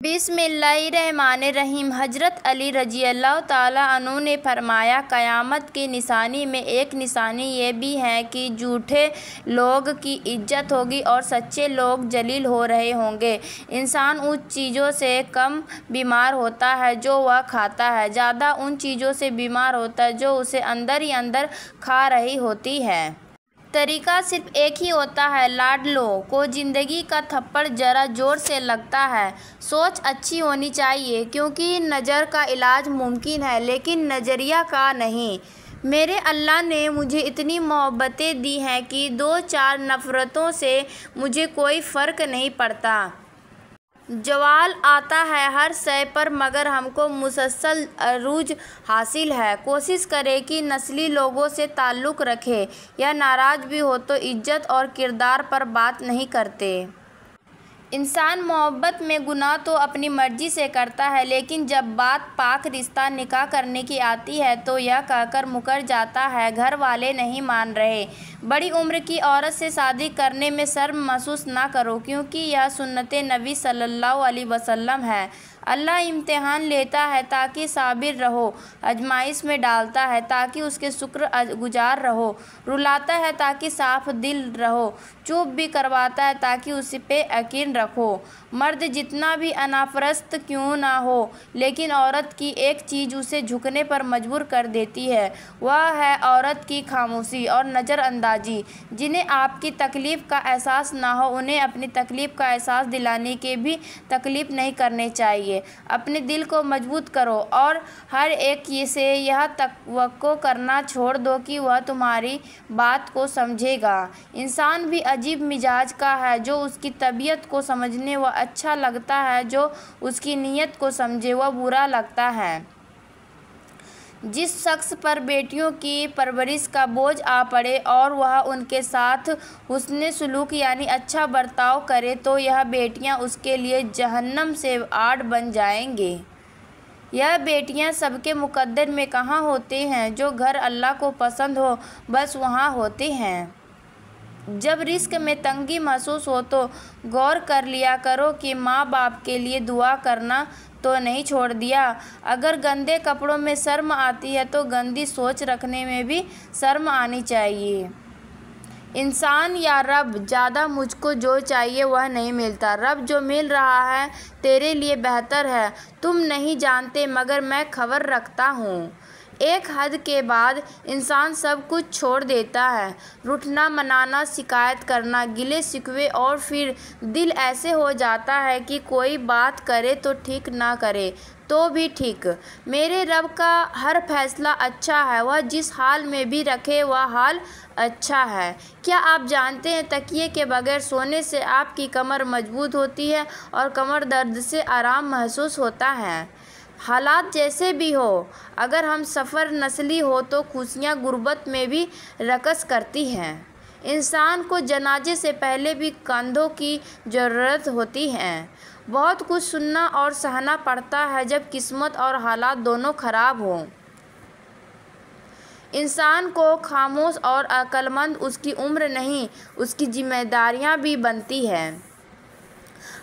بسم اللہ الرحمن الرحیم۔ حضرت علی رضی اللہ تعالیٰ عنہ نے فرمایا، قیامت کی نشانی میں ایک نشانی یہ بھی ہے کہ جھوٹے لوگ کی عزت ہوگی اور سچے لوگ ذلیل ہو رہے ہوں گے۔ انسان ان چیزوں سے کم بیمار ہوتا ہے جو وہ کھاتا ہے، زیادہ ان چیزوں سے بیمار ہوتا ہے جو اسے اندر ہی اندر کھا رہی ہوتی ہے۔ طریقہ صرف ایک ہی ہوتا ہے، لاڈلوں کو زندگی کا تھپڑ ذرا زور سے لگتا ہے۔ سوچ اچھی ہونی چاہیے، کیونکہ نظر کا علاج ممکن ہے لیکن نظریہ کا نہیں۔ میرے اللہ نے مجھے اتنی محبتیں دی ہیں کہ دو چار نفرتوں سے مجھے کوئی فرق نہیں پڑتا۔ زوال آتا ہے ہر شے پر، مگر ہم کو مسلسل عروج حاصل ہے۔ کوشش کریں کہ نسلی لوگوں سے تعلق رکھیں، یا ناراض بھی ہو تو عزت اور کردار پر بات نہیں کرتے۔ انسان محبت میں گناہ تو اپنی مرضی سے کرتا ہے، لیکن جب بات پاک رشتہ نکاح کرنے کی آتی ہے تو یہ کہہ کر مکر جاتا ہے، گھر والے نہیں مان رہے۔ بڑی عمر کی عورت سے شادی کرنے میں شرم محسوس نہ کرو، کیونکہ یہ سنت نبی صلی اللہ علیہ وسلم ہے۔ اللہ امتحان لیتا ہے تاکہ صابر رہو، آزمائش میں ڈالتا ہے تاکہ اس کے شکر گزار رہو، رلاتا ہے تاکہ صاف دل رہو، چپ بھی کرواتا ہے تاکہ اس پہ یقین رکھو۔ مرد جتنا بھی انا پرست کیوں نہ ہو، لیکن عورت کی ایک چیز اسے جھکنے پر مجبور کر دیتی ہے، وہ ہے عورت کی خاموشی اور نظر اندازی۔ جنہیں آپ کی تکلیف کا احساس نہ ہو، انہیں اپنی تکلیف کا احساس دلانے کی بھی تکلیف نہیں کرنی چاہیے۔ اپنے دل کو مضبوط کرو اور ہر ایک سے یہ توقع کرنا چھوڑ دو کہ وہ تمہاری بات کو سمجھے گا۔ انسان بھی عجیب مزاج کا ہے، جو اس کی طبیعت کو سمجھے وہ اچھا لگتا ہے، جو اس کی نیت کو سمجھے وہ برا لگتا ہے۔ جس شخص پر بیٹیوں کی پرورش کا بوجھ آ پڑے اور وہ ان کے ساتھ حسن سلوک یعنی اچھا برتاؤ کرے تو یہ بیٹیاں اس کے لیے جہنم سے آگ بن جائیں گی۔ یہ بیٹیاں سب کے مقدر میں کہاں ہوتی ہیں؟ جو گھر اللہ کو پسند ہو بس وہاں ہوتی ہیں۔ جب رزق میں تنگی محسوس ہو تو غور کر لیا کرو کہ ماں باپ کے لیے دعا کرنا تو نہیں چھوڑ دیا۔ اگر گندے کپڑوں میں شرم آتی ہے تو گندی سوچ رکھنے میں بھی شرم آنی چاہیے۔ انسان یا رب زیادہ مجھ کو جو چاہیے وہ نہیں ملتا، رب جو مل رہا ہے تیرے لیے بہتر ہے، تم نہیں جانتے مگر میں خبر رکھتا ہوں۔ ایک حد کے بعد انسان سب کچھ چھوڑ دیتا ہے، روٹھنا منانا، شکایت کرنا، گلے شکوے، اور پھر دل ایسے ہو جاتا ہے کہ کوئی بات کرے تو ٹھیک نہ کرے تو بھی ٹھیک۔ میرے رب کا ہر فیصلہ اچھا ہے، وہ جس حال میں بھی رکھے وہ حال اچھا ہے۔ کیا آپ جانتے ہیں تکیے کے بغیر سونے سے آپ کی کمر مضبوط ہوتی ہے اور کمر درد سے آرام محسوس ہوتا ہے؟ حالات جیسے بھی ہو، اگر ہم سفر نسلی ہو تو خوشیاں غربت میں بھی رقص کرتی ہیں۔ انسان کو جنازے سے پہلے بھی کندھوں کی ضرورت ہوتی ہے۔ بہت کچھ سننا اور سہنا پڑتا ہے جب قسمت اور حالات دونوں خراب ہوں۔ انسان کو خاموش اور عقل مند اس کی عمر نہیں، اس کی ذمہ داریاں بھی بنتی ہیں۔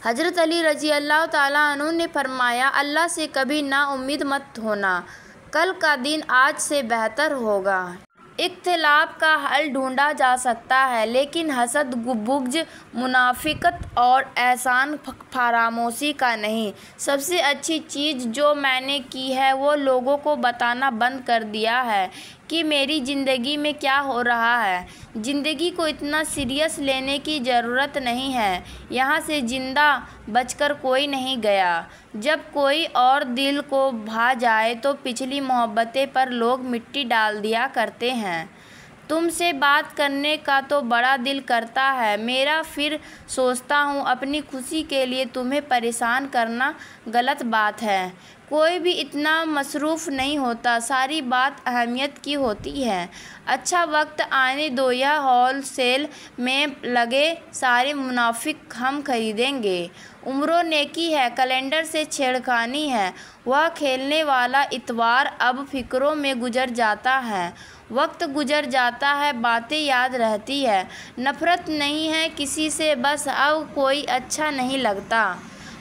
حضرت علی رضی اللہ تعالیٰ عنہ نے فرمایا، اللہ سے کبھی نا امید مت ہونا، کل کا دن آج سے بہتر ہوگا۔ اختلاف کا حل ڈھونڈا جا سکتا ہے، لیکن حسد، بغض، منافقت اور احسان فراموشی کا نہیں۔ سب سے اچھی چیز جو میں نے کی ہے وہ لوگوں کو بتانا بند کر دیا ہے کہ میری زندگی میں کیا ہو رہا ہے۔ زندگی کو اتنا سیریس لینے کی ضرورت نہیں ہے، یہاں سے زندہ بچ کر کوئی نہیں گیا۔ جب کوئی اور دل کو بھا جائے تو پچھلی محبتیں پر لوگ مٹی ڈال دیا کرتے ہیں۔ تم سے بات کرنے کا تو بڑا دل کرتا ہے میرا، پھر سوچتا ہوں اپنی خوشی کے لیے تمہیں پریشان کرنا غلط بات ہے۔ کوئی بھی اتنا مصروف نہیں ہوتا، ساری بات اہمیت کی ہوتی ہے۔ اچھا وقت آنے دو، یہ ہول سیل میں لگے سارے منافق ہم خریدیں گے۔ عمر و نیکی ہے، کیلنڈر سے چھیڑخانی ہے، وہ کھیلنے والا اتوار اب فکروں میں گزر جاتا ہے۔ وقت گزر جاتا ہے، باتیں یاد رہتی ہیں۔ نفرت نہیں ہے کسی سے، بس اب کوئی اچھا نہیں لگتا۔